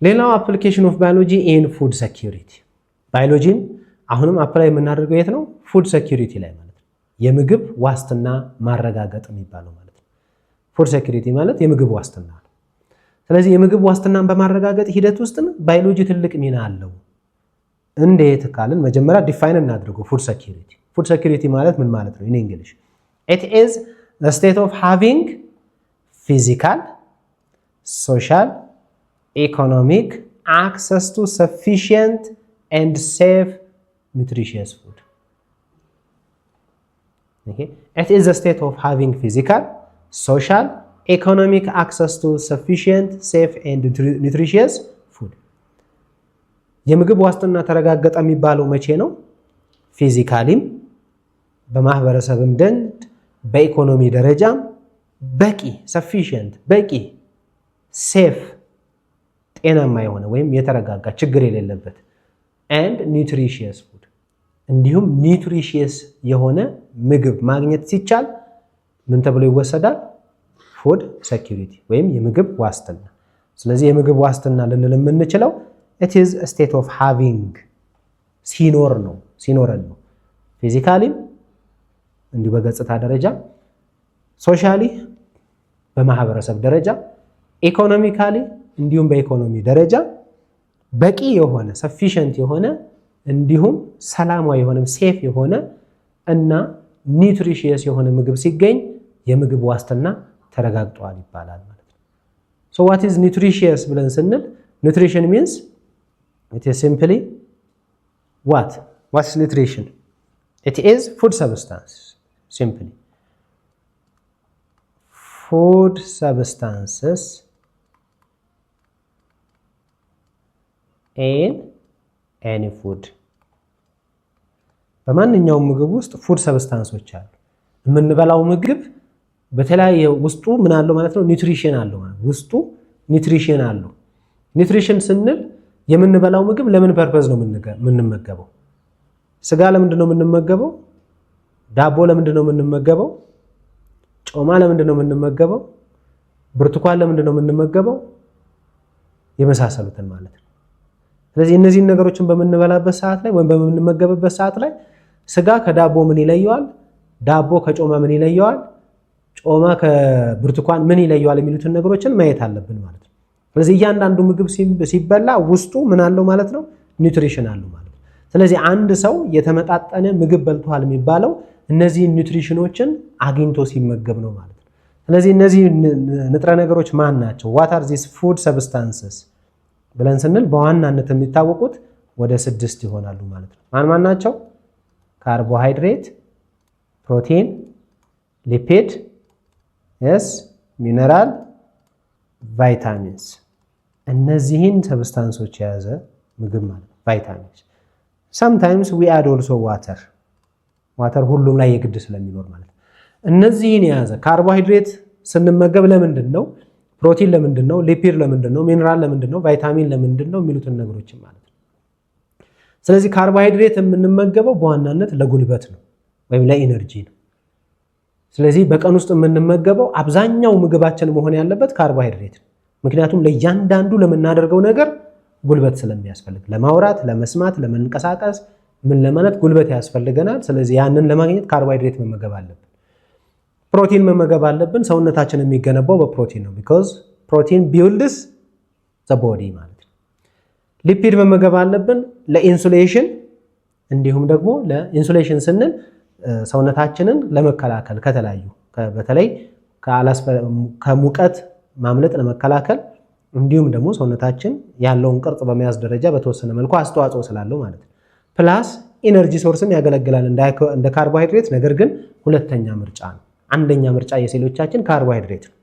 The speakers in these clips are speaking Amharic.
ሌላው application of biology in food security ባዮሎጂን አሁንም አፕላይ የምናደርገው የት ነው? ፉድ ሴኩሪቲ ላይ ማለት ነው። የምግብ ዋስትና ማረጋገጥ የሚባለው ማለት ነው። ፉድ ሴኩሪቲ ማለት የምግብ ዋስትና ነው። ስለዚህ የምግብ ዋስትናን በማረጋገጥ ሂደት ውስጥ ባዮሎጂ ትልቅ ሚና አለው። እንዴት ካልን መጀመሪያ ዲፋይን እናድርገው ፉድ ሴኩሪቲ። ፉድ ሴኩሪቲ ማለት ምን ማለት ነው? in English it is the state of having physical, social, economic access to sufficient and safe nutritious food. Okay, it is a state of having physical, social, economic access to sufficient, safe and nutritious food. የምግብ ዋስትና ተረጋገጠ የሚባለው መቼ ነው? ፊዚካሊም በማህበረሰብም ዘንድ በኢኮኖሚ ደረጃም በቂ sufficient በቂ safe ጤናማ የሆነ ወይም የተረጋጋ ችግር የሌለበት and nutritious food እንዲሁም nutritious የሆነ ምግብ ማግኘት ሲቻል ምን ተብሎ ይወሰዳል? ፉድ ሴኩሪቲ ወይም የምግብ ዋስትና። ስለዚህ የምግብ ዋስትና ልንል የምንችለው it is a state of having ሲኖረን ነው። ፊዚካሊ እንዲሁ በገጽታ ደረጃ፣ ሶሻሊ በማህበረሰብ ደረጃ፣ ኢኮኖሚካሊ እንዲሁም በኢኮኖሚ ደረጃ በቂ የሆነ ሰፊሸንት የሆነ እንዲሁም ሰላማዊ የሆነ ሴፍ የሆነ እና ኒውትሪሺየስ የሆነ ምግብ ሲገኝ የምግብ ዋስትና ተረጋግጧል ይባላል ማለት ነው። so what is nutritious ብለን ስንል nutrition means it is simply what's nutrition? It is food substance, simply food substances in any food. በማንኛውም ምግብ ውስጥ ፉድ ሰብስታንሶች አሉ። የምንበላው ምግብ በተለያየ ውስጡ ምን አለው ማለት ነው? ኒውትሪሽን አለው ማለት ውስጡ ኒውትሪሽን አለው። ኒውትሪሽን ስንል የምንበላው ምግብ ለምን ፐርፐዝ ነው የምንመገበው? ስጋ ለምንድን ነው የምንመገበው? ዳቦ ለምንድን ነው የምንመገበው? ጮማ ለምንድን ነው የምንመገበው? ብርቱካን ለምንድን ነው የምንመገበው? የመሳሰሉትን ማለት ነው። ስለዚህ እነዚህን ነገሮችን በምንበላበት ሰዓት ላይ ወይም በምንመገብበት ሰዓት ላይ ስጋ ከዳቦ ምን ይለየዋል? ዳቦ ከጮማ ምን ይለየዋል? ጮማ ከብርቱካን ምን ይለየዋል? የሚሉትን ነገሮችን ማየት አለብን ማለት ነው። ስለዚህ እያንዳንዱ ምግብ ሲበላ ውስጡ ምን አለው ማለት ነው? ኒውትሪሽን አለው ማለት ነው። ስለዚህ አንድ ሰው የተመጣጠነ ምግብ በልቷል የሚባለው እነዚህ ኒውትሪሽኖችን አግኝቶ ሲመገብ ነው ማለት ነው። ስለዚህ እነዚህ ንጥረ ነገሮች ማን ናቸው? what are these food substances ብለን ስንል በዋናነት የሚታወቁት ወደ 6 ይሆናሉ ማለት ነው። ማን ናቸው? ካርቦሃይድሬት፣ ፕሮቲን፣ ሊፒድ፣ ሚነራል፣ ቫይታሚንስ። እነዚህን ሰብስታንሶች የያዘ ምግብ ማለት ነው ቫይታሚንስ። sometimes we add also water ሁሉም ላይ የግድ ስለሚኖር ማለት ነው። እነዚህን የያዘ ካርቦሃይድሬት ስንመገብ ለምንድን ነው? ፕሮቲን ለምንድን ነው? ሊፒድ ለምንድን ነው? ሚነራል ለምንድን ነው? ቫይታሚን ለምንድን ነው? የሚሉትን ነገሮች ማለት ነው። ስለዚህ ካርቦሃይድሬት የምንመገበው በዋናነት ለጉልበት ነው ወይም ለኢነርጂ ነው። ስለዚህ በቀን ውስጥ የምንመገበው አብዛኛው ምግባችን መሆን ያለበት ካርቦሃይድሬት ነው። ምክንያቱም ለእያንዳንዱ ለምናደርገው ነገር ጉልበት ስለሚያስፈልግ፣ ለማውራት፣ ለመስማት፣ ለመንቀሳቀስ ምን ለማለት ጉልበት ያስፈልገናል። ስለዚህ ያንን ለማግኘት ካርቦሃይድሬት መመገብ አለብን። ፕሮቲን መመገብ አለብን። ሰውነታችን የሚገነባው በፕሮቲን ነው because protein builds the body ማለት ነው። ሊፒድ መመገብ አለብን ለኢንሱሌሽን፣ እንዲሁም ደግሞ ለኢንሱሌሽን ስንል ሰውነታችንን ለመከላከል ከተለያዩ በተለይ ከሙቀት ማምለጥ ለመከላከል፣ እንዲሁም ደግሞ ሰውነታችን ያለውን ቅርጽ በመያዝ ደረጃ በተወሰነ መልኩ አስተዋጽኦ ስላለው ማለት ነው። ፕላስ ኢነርጂ ሶርስም ያገለግላል እንደ ካርቦሃይድሬት። ነገር ግን ሁለተኛ ምርጫ ነው። አንደኛ ምርጫ የሴሎቻችን ካርቦሃይድሬት ነው።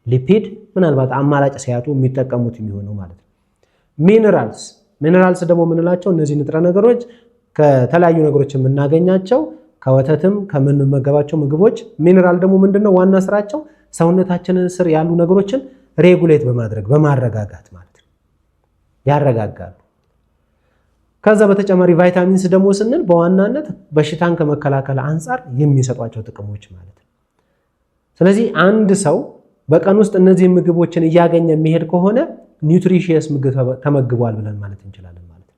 ሊፒድ ምናልባት አማራጭ ሲያጡ የሚጠቀሙት የሚሆነው ማለት ነው። ሚነራልስ ደግሞ የምንላቸው እነዚህ ንጥረ ነገሮች ከተለያዩ ነገሮች የምናገኛቸው ከወተትም ከምንመገባቸው ምግቦች። ሚነራል ደግሞ ምንድነው ዋና ስራቸው? ሰውነታችንን ስር ያሉ ነገሮችን ሬጉሌት በማድረግ በማረጋጋት ማለት ነው፣ ያረጋጋሉ። ከዛ በተጨማሪ ቫይታሚንስ ደግሞ ስንል በዋናነት በሽታን ከመከላከል አንጻር የሚሰጧቸው ጥቅሞች ማለት ነው። ስለዚህ አንድ ሰው በቀን ውስጥ እነዚህ ምግቦችን እያገኘ የሚሄድ ከሆነ ኒውትሪሺየስ ምግብ ተመግቧል ብለን ማለት እንችላለን ማለት ነው።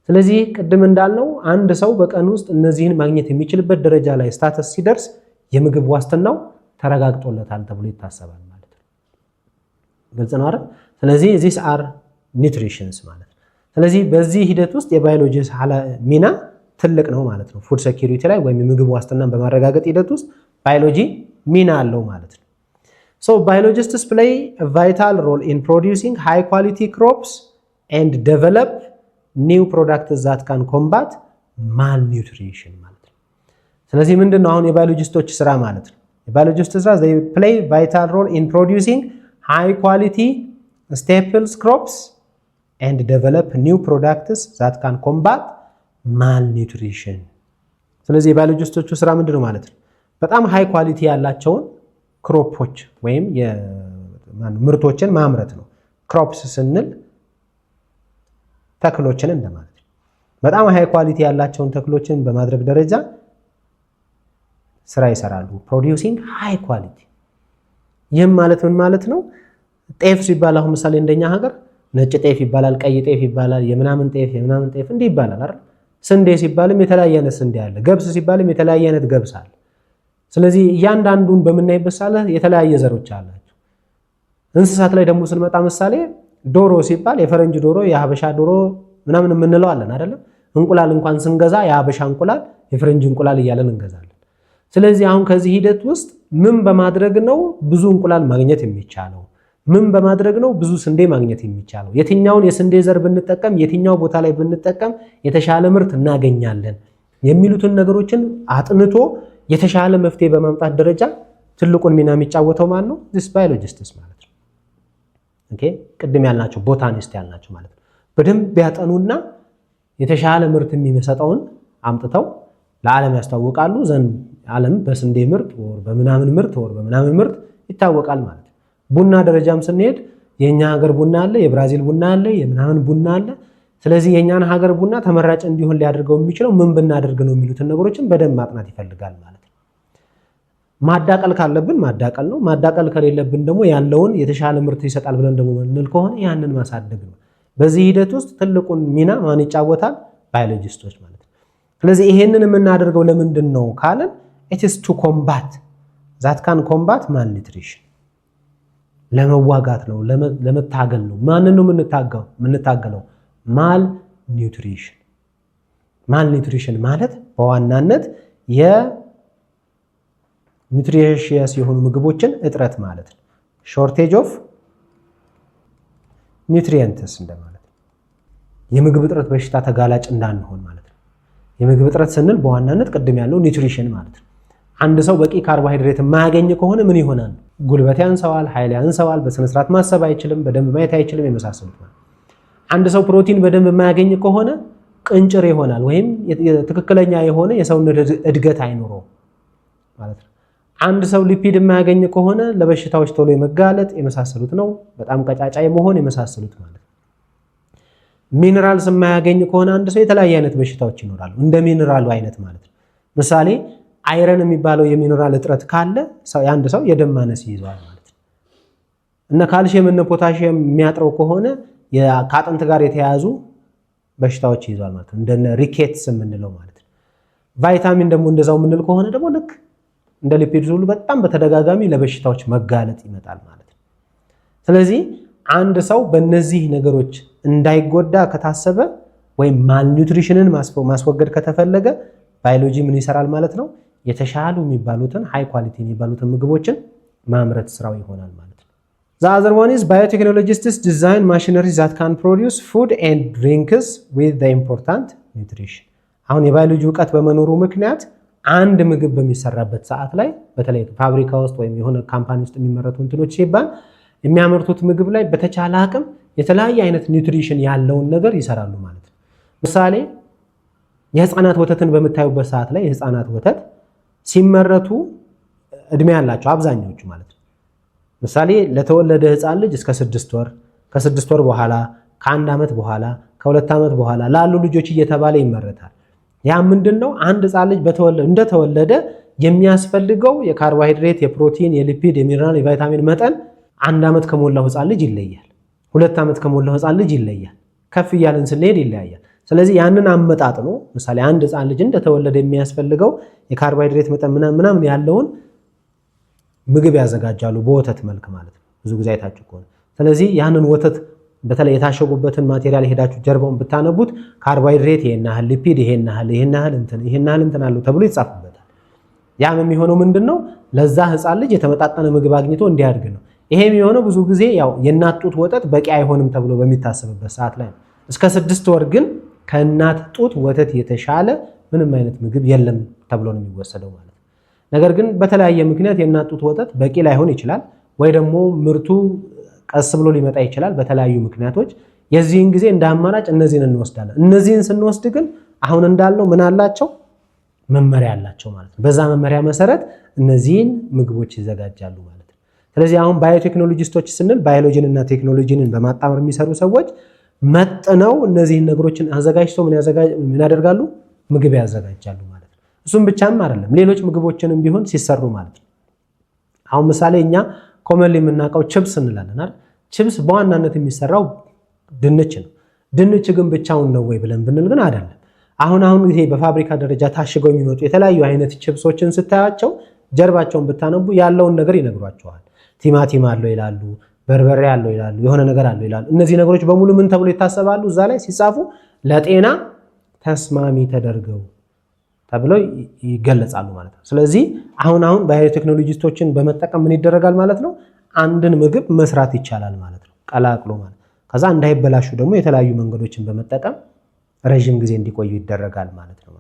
ስለዚህ ቅድም እንዳልነው አንድ ሰው በቀን ውስጥ እነዚህን ማግኘት የሚችልበት ደረጃ ላይ ስታተስ ሲደርስ የምግብ ዋስትናው ተረጋግጦለታል ተብሎ ይታሰባል ማለት ነው። ግልጽ ነው አይደል? ስለዚህ these are nutritions ማለት ነው። ስለዚህ በዚህ ሂደት ውስጥ የባዮሎጂ ሚና ትልቅ ነው ማለት ነው። ፉድ ሴኩሪቲ ላይ ወይም የምግብ ዋስትናን በማረጋገጥ ሂደት ውስጥ ባዮሎጂ ሚና አለው ማለት ነው። So biologists play a vital role in producing high quality crops and develop new products that can combat malnutrition ማለት ነው። ስለዚህ ምንድነው አሁን የባዮሎጂስቶች ስራ ማለት ነው? የባዮሎጂስቶች ስራ they play vital role in producing high quality staples crops and develop new products that can combat malnutrition። ስለዚህ የባዮሎጂስቶቹ ስራ ምንድነው ማለት ነው? በጣም ሃይ ኳሊቲ ያላቸውን ክሮፖች ወይም ምርቶችን ማምረት ነው። ክሮፕስ ስንል ተክሎችን እንደማለት ነው። በጣም ሃይ ኳሊቲ ያላቸውን ተክሎችን በማድረግ ደረጃ ስራ ይሰራሉ። ፕሮዲዩሲንግ ሃይ ኳሊቲ። ይህም ማለት ምን ማለት ነው? ጤፍ ሲባል አሁን ምሳሌ እንደኛ ሀገር ነጭ ጤፍ ይባላል፣ ቀይ ጤፍ ይባላል፣ የምናምን ጤፍ እንዲህ ይባላል አይደል? ስንዴ ሲባልም የተለያየ አይነት ስንዴ አለ። ገብስ ሲባልም የተለያየ አይነት ገብስ አለ። ስለዚህ እያንዳንዱን በምናይበት ሳለ የተለያየ ዘሮች አላቸው። እንስሳት ላይ ደግሞ ስንመጣ ምሳሌ ዶሮ ሲባል የፈረንጅ ዶሮ፣ የሀበሻ ዶሮ ምናምን የምንለው አለን አይደለም? እንቁላል እንኳን ስንገዛ የሀበሻ እንቁላል፣ የፈረንጅ እንቁላል እያለን እንገዛለን። ስለዚህ አሁን ከዚህ ሂደት ውስጥ ምን በማድረግ ነው ብዙ እንቁላል ማግኘት የሚቻለው? ምን በማድረግ ነው ብዙ ስንዴ ማግኘት የሚቻለው? የትኛውን የስንዴ ዘር ብንጠቀም፣ የትኛው ቦታ ላይ ብንጠቀም የተሻለ ምርት እናገኛለን የሚሉትን ነገሮችን አጥንቶ የተሻለ መፍትሄ በማምጣት ደረጃ ትልቁን ሚና የሚጫወተው ማን ነው? this biologists ማለት ነው። ኦኬ ቅድም ያልናቸው ቦታኒስት ያልናቸው ማለት ነው። በደንብ ያጠኑና የተሻለ ምርት የሚሰጠውን አምጥተው ለዓለም ያስተዋውቃሉ። ዘንድ ዓለም በስንዴ ምርት ወር በምናምን ምርት ይታወቃል ማለት ነው። ቡና ደረጃም ስንሄድ የኛ ሀገር ቡና አለ፣ የብራዚል ቡና አለ፣ የምናምን ቡና አለ። ስለዚህ የኛን ሀገር ቡና ተመራጭ እንዲሆን ሊያደርገው የሚችለው ምን ብናደርግ ነው የሚሉትን ነገሮችን በደንብ ማጥናት ይፈልጋል ማለት ነው። ማዳቀል ካለብን ማዳቀል ነው። ማዳቀል ከሌለብን ደግሞ ያለውን የተሻለ ምርት ይሰጣል ብለን ደግሞ እንል ከሆነ ያንን ማሳደግ ነው። በዚህ ሂደት ውስጥ ትልቁን ሚና ማን ይጫወታል? ባዮሎጂስቶች ማለት ነው። ስለዚህ ይሄንን የምናደርገው ለምንድን ነው ካለን it is to combat that can combat malnutrition ለመዋጋት ነው፣ ለመታገል ነው። ማንን ነው የምንታገለው? ማልኒውትሪሽን ማለት በዋናነት የኒውትሪሽየስ የሆኑ ምግቦችን እጥረት ማለት ነው። ሾርቴጅ ኦፍ ኒውትሪየንትስ እንደማለት ነው። የምግብ እጥረት በሽታ ተጋላጭ እንዳንሆን ማለት ነው። የምግብ እጥረት ስንል በዋናነት ቅድም ያለው ኒውትሪሽን ማለት ነው። አንድ ሰው በቂ ካርቦሃይድሬት የማያገኝ ከሆነ ምን ይሆናል? ጉልበት ያንሰዋል፣ ኃይል ያንሰዋል፣ በስነ ስርዓት ማሰብ አይችልም፣ በደንብ ማየት አይችልም፣ የመሳሰሉት ማለት ነው። አንድ ሰው ፕሮቲን በደንብ የማያገኝ ከሆነ ቅንጭር ይሆናል፣ ወይም ትክክለኛ የሆነ የሰውነት እድገት አይኖረውም ማለት ነው። አንድ ሰው ሊፒድ የማያገኝ ከሆነ ለበሽታዎች ቶሎ የመጋለጥ የመሳሰሉት ነው። በጣም ቀጫጫ የመሆን የመሳሰሉት ማለት ነው። ሚነራልስ የማያገኝ ከሆነ አንድ ሰው የተለያየ አይነት በሽታዎች ይኖራሉ፣ እንደ ሚነራሉ አይነት ማለት ነው። ምሳሌ አይረን የሚባለው የሚነራል እጥረት ካለ የአንድ ሰው የደም ማነስ ይይዘዋል ማለት ነው። እና ካልሲየም እና ፖታሺየም የሚያጥረው ከሆነ ከአጥንት ጋር የተያያዙ በሽታዎች ይይዘዋል ማለት ነው። እንደነ ሪኬትስ የምንለው ማለት ነው። ቫይታሚን ደግሞ እንደዛው የምንል ከሆነ ደግሞ ልክ እንደ ሊፒድስ ሁሉ በጣም በተደጋጋሚ ለበሽታዎች መጋለጥ ይመጣል ማለት ነው። ስለዚህ አንድ ሰው በእነዚህ ነገሮች እንዳይጎዳ ከታሰበ ወይም ማልኒውትሪሽንን ማስወገድ ከተፈለገ ባዮሎጂ ምን ይሰራል ማለት ነው? የተሻሉ የሚባሉትን ሃይ ኳሊቲ የሚባሉትን ምግቦችን ማምረት ስራው ይሆናል ማለት ነው። The other one is biotechnologists design machineries that can produce food and drinks with the important nutrition። አሁን የባዮሎጂ ዕውቀት በመኖሩ ምክንያት አንድ ምግብ በሚሰራበት ሰዓት ላይ በተለይ ፋብሪካ ውስጥ ወይም የሆነ ካምፓኒ ውስጥ የሚመረቱ እንትኖች ሲባል የሚያመርቱት ምግብ ላይ በተቻለ አቅም የተለያየ አይነት ኒውትሪሽን ያለውን ነገር ይሰራሉ ማለት ነው። ምሳሌ የህፃናት ወተትን በምታዩበት ሰዓት ላይ የህፃናት ወተት ሲመረቱ እድሜ ያላቸው አብዛኛዎቹ ማለት ነው። ምሳሌ ለተወለደ ህፃን ልጅ እስከ 6 ወር፣ ከ6 ወር በኋላ፣ ከ1 ዓመት በኋላ፣ ከ2 ዓመት በኋላ ላሉ ልጆች እየተባለ ይመረታል። ያ ምንድነው? አንድ ህፃን ልጅ እንደተወለደ የሚያስፈልገው የካርቦሃይድሬት፣ የፕሮቲን፣ የሊፒድ፣ የሚነራል፣ የቫይታሚን መጠን 1 ዓመት ከሞላው ህፃን ልጅ ይለያል። 2 ዓመት ከሞላው ህፃን ልጅ ይለያል። ከፍ እያልን ስንሄድ ይለያያል። ስለዚህ ያንን አመጣጥኖ ምሳሌ አንድ ህፃን ልጅ እንደተወለደ የሚያስፈልገው የካርቦሃይድሬት መጠን ምናምን ያለውን ምግብ ያዘጋጃሉ በወተት መልክ ማለት ነው። ብዙ ጊዜ አይታችሁ ከሆነ ስለዚህ ያንን ወተት በተለይ የታሸጉበትን ማቴሪያል ሄዳችሁ ጀርባውን ብታነቡት ካርቦሃይድሬት ይሄን ያህል፣ ሊፒድ ይሄን ያህል እንትን አለው ተብሎ ይጻፍበታል። ያም የሚሆነው ምንድነው ለዛ ህፃን ልጅ የተመጣጠነ ምግብ አግኝቶ እንዲያድግ ነው። ይሄ የሚሆነው ብዙ ጊዜ ያው የእናት ጡት ወተት በቂ አይሆንም ተብሎ በሚታሰብበት ሰዓት ላይ ነው። እስከ 6 ወር ግን ከእናት ጡት ወተት የተሻለ ምንም አይነት ምግብ የለም ተብሎ ነው የሚወሰደው ማለት ነው። ነገር ግን በተለያየ ምክንያት የእናት ጡት ወተት በቂ ላይሆን ይችላል፣ ወይ ደግሞ ምርቱ ቀስ ብሎ ሊመጣ ይችላል በተለያዩ ምክንያቶች። የዚህን ጊዜ እንደ አማራጭ እነዚህን እንወስዳለን። እነዚህን ስንወስድ ግን አሁን እንዳልነው ምን አላቸው? መመሪያ አላቸው ማለት ነው። በዛ መመሪያ መሰረት እነዚህን ምግቦች ይዘጋጃሉ ማለት ነው። ስለዚህ አሁን ባዮቴክኖሎጂስቶች ስንል ባዮሎጂን እና ቴክኖሎጂን በማጣመር የሚሰሩ ሰዎች መጥነው እነዚህን ነገሮችን አዘጋጅተው ምን ያደርጋሉ? ምግብ ያዘጋጃሉ ማለት ነው። እሱም ብቻም አይደለም ሌሎች ምግቦችንም ቢሆን ሲሰሩ ማለት ነው። አሁን ምሳሌ እኛ ኮመንሊ የምናውቀው ቺፕስ እንላለን አይደል? ቺፕስ በዋናነት የሚሰራው ድንች ነው። ድንች ግን ብቻውን ነው ወይ ብለን ብንል ግን አይደለም። አሁን ይሄ በፋብሪካ ደረጃ ታሽገው የሚመጡ የተለያዩ አይነት ቺፕሶችን ስታያቸው ጀርባቸውን ብታነቡ ያለውን ነገር ይነግሯቸዋል። ቲማቲም አለው ይላሉ፣ በርበሬ አለው ይላሉ፣ የሆነ ነገር አለው ይላሉ። እነዚህ ነገሮች በሙሉ ምን ተብሎ ይታሰባሉ? እዛ ላይ ሲጻፉ ለጤና ተስማሚ ተደርገው ተብለው ይገለጻሉ ማለት ነው። ስለዚህ አሁን ባዮቴክኖሎጂስቶችን በመጠቀም ምን ይደረጋል ማለት ነው? አንድን ምግብ መስራት ይቻላል ማለት ነው፣ ቀላቅሎ ማለት ከዛ እንዳይበላሹ ደግሞ የተለያዩ መንገዶችን በመጠቀም ረጅም ጊዜ እንዲቆዩ ይደረጋል ማለት ነው።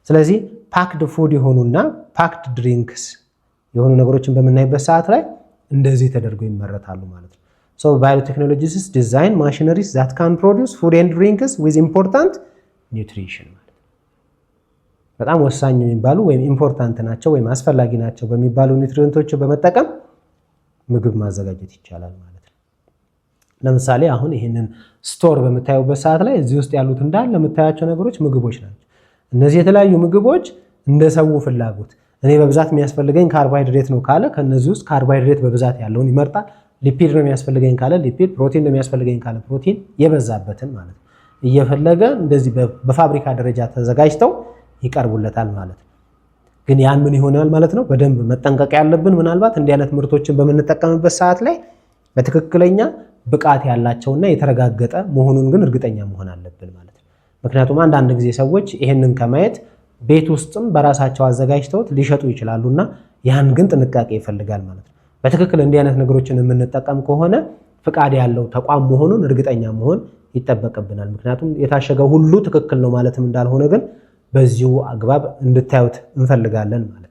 ስለዚህ ፓክድ ፉድ የሆኑና ፓክድ ድሪንክስ የሆኑ ነገሮችን በምናይበት ሰዓት ላይ እንደዚህ ተደርገው ይመረታሉ ማለት ነው። ሶ ባዮቴክኖሎጂስት ዲዛይን ማሽነሪስ ዛት ካን ፕሮዲውስ ፉድ ኤንድ ድሪንክስ ዊዝ ኢምፖርታንት ኒውትሪሽን ማለት በጣም ወሳኝ የሚባሉ ወይም ኢምፖርታንት ናቸው ወይም አስፈላጊ ናቸው በሚባሉ ኒውትሪየንቶች በመጠቀም ምግብ ማዘጋጀት ይቻላል ማለት ነው። ለምሳሌ አሁን ይሄንን ስቶር በምታዩበት ሰዓት ላይ እዚህ ውስጥ ያሉት እንዳለ የምታያቸው ነገሮች ምግቦች ናቸው። እነዚህ የተለያዩ ምግቦች እንደ ሰው ፍላጎት እኔ በብዛት የሚያስፈልገኝ ካርቦሃይድሬት ነው ካለ ከነዚህ ውስጥ ካርቦሃይድሬት በብዛት ያለውን ይመርጣል። ሊፒድ ነው የሚያስፈልገኝ ካለ ሊፒድ፣ ፕሮቲን ነው የሚያስፈልገኝ ካለ ፕሮቲን የበዛበትን ማለት ነው እየፈለገ እንደዚህ በፋብሪካ ደረጃ ተዘጋጅተው ይቀርቡለታል ማለት ነው። ግን ያን ምን ይሆናል ማለት ነው? በደንብ መጠንቀቅ ያለብን ምናልባት እንዲህ አይነት ምርቶችን በምንጠቀምበት ሰዓት ላይ በትክክለኛ ብቃት ያላቸውና የተረጋገጠ መሆኑን ግን እርግጠኛ መሆን አለብን ማለት ነው። ምክንያቱም አንዳንድ ጊዜ ሰዎች ይሄንን ከማየት ቤት ውስጥም በራሳቸው አዘጋጅተውት ሊሸጡ ይችላሉና ያን ግን ጥንቃቄ ይፈልጋል ማለት ነው። በትክክል እንዲህ አይነት ነገሮችን የምንጠቀም ከሆነ ፍቃድ ያለው ተቋም መሆኑን እርግጠኛ መሆን ይጠበቅብናል። ምክንያቱም የታሸገው ሁሉ ትክክል ነው ማለትም እንዳልሆነ ግን በዚሁ አግባብ እንድታዩት እንፈልጋለን ማለት ነው።